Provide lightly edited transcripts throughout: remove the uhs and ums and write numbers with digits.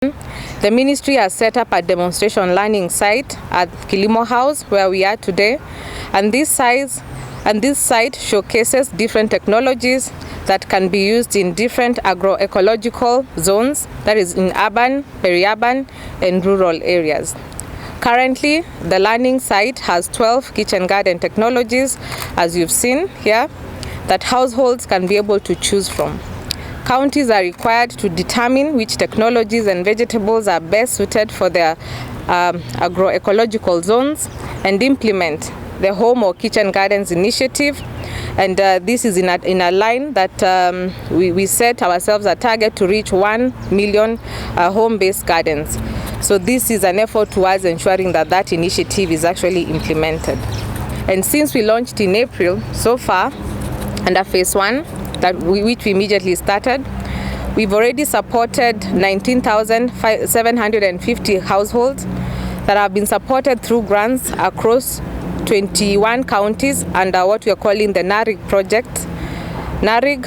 The ministry has set up a demonstration learning site at Kilimo House, where we are today, and this site showcases different technologies that can be used in different agroecological zones, that is in urban, peri-urban, and rural areas. Currently, the learning site has 12 kitchen garden technologies, as you've seen here, that households can be able to choose from. Counties are required to determine which technologies and vegetables are best suited for their agroecological zones and implement the Home or Kitchen Gardens initiative. And this is in a line that we set ourselves a target to reach 1 million home-based gardens. So this is an effort towards ensuring that that initiative is actually implemented. And since we launched in April, so far, under phase 1, which we immediately started, we've already supported 19,750 households that have been supported through grants across 21 counties under what we are calling the NARIG project. NARIG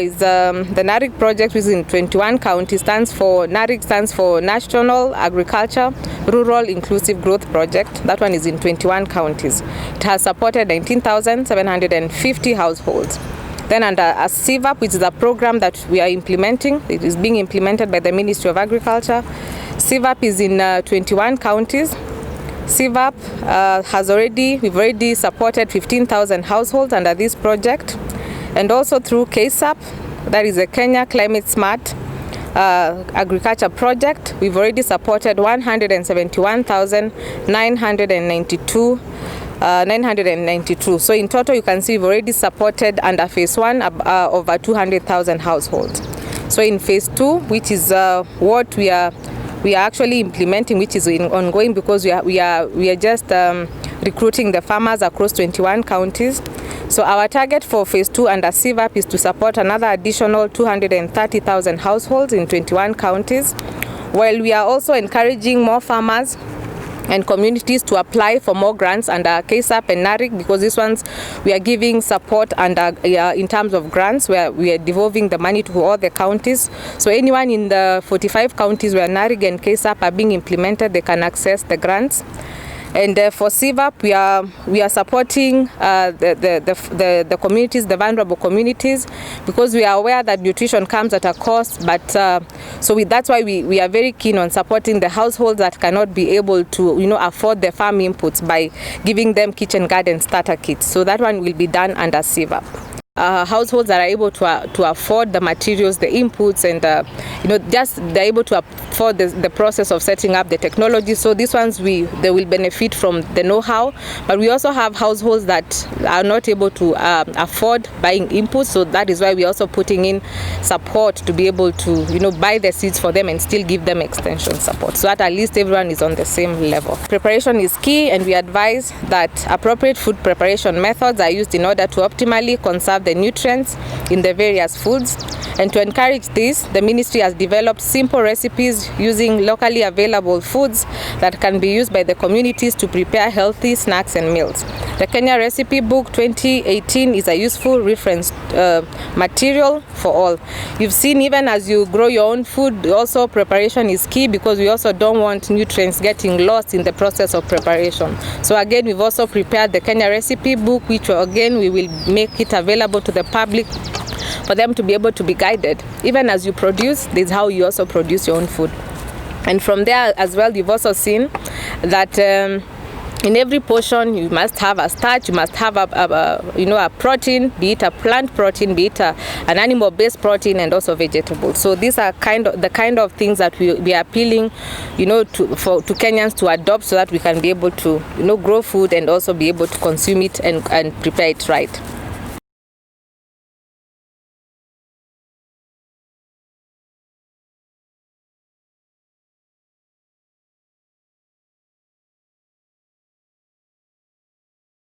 is the NARIG project, which is in 21 counties. NARIG stands for National Agriculture Rural Inclusive Growth Project. That one is in 21 counties. It has supported 19,750 households. Then under a CVAP, which is a program that we are implementing, it is being implemented by the Ministry of Agriculture. CVAP is in 21 counties. CVAP we've already supported 15,000 households under this project. And also through KSAP, that is the Kenya Climate Smart Agriculture Project, we've already supported 171,992. So in total, you can see we've already supported under phase 1 over 200,000 households. So in phase 2, which is what we are actually implementing, which is ongoing, because we are just recruiting the farmers across 21 counties. So our target for phase 2 under CVAP is to support another additional 230,000 households in 21 counties, while we are also encouraging more farmers and communities to apply for more grants under KSAP and NARIG, because these ones we are giving support under in terms of grants, where we are devolving the money to all the counties. So anyone in the 45 counties where NARIG and KSAP are being implemented, they can access the grants. And for CVAP, we are supporting the communities, the vulnerable communities, because we are aware that nutrition comes at a cost. But that's why we are very keen on supporting the households that cannot be able to afford the farm inputs by giving them kitchen garden starter kits. So that one will be done under CVAP. Households that are able to afford the materials, the inputs, and just they're able to afford the process of setting up the technology. So these ones they will benefit from the know-how. But we also have households that are not able to afford buying inputs. So that is why we're also putting in support to be able to buy the seeds for them and still give them extension support, so that at least everyone is on the same level. Preparation is key, and we advise that appropriate food preparation methods are used in order to optimally conserve the nutrients in the various foods. And to encourage this, the ministry has developed simple recipes using locally available foods that can be used by the communities to prepare healthy snacks and meals. The Kenya Recipe Book 2018 is a useful reference material for all. You've seen, even as you grow your own food, also preparation is key, because we also don't want nutrients getting lost in the process of preparation. So again, we've also prepared the Kenya Recipe Book, which again we will make it available to the public for them to be able to be guided. Even as you produce, this is how you also produce your own food. And from there as well, you've also seen that in every portion you must have a starch, you must have a protein, be it a plant protein, be it an animal-based protein, and also vegetables. So these are the kind of things that we are appealing to Kenyans to adopt, so that we can be able to grow food and also be able to consume it and prepare it right.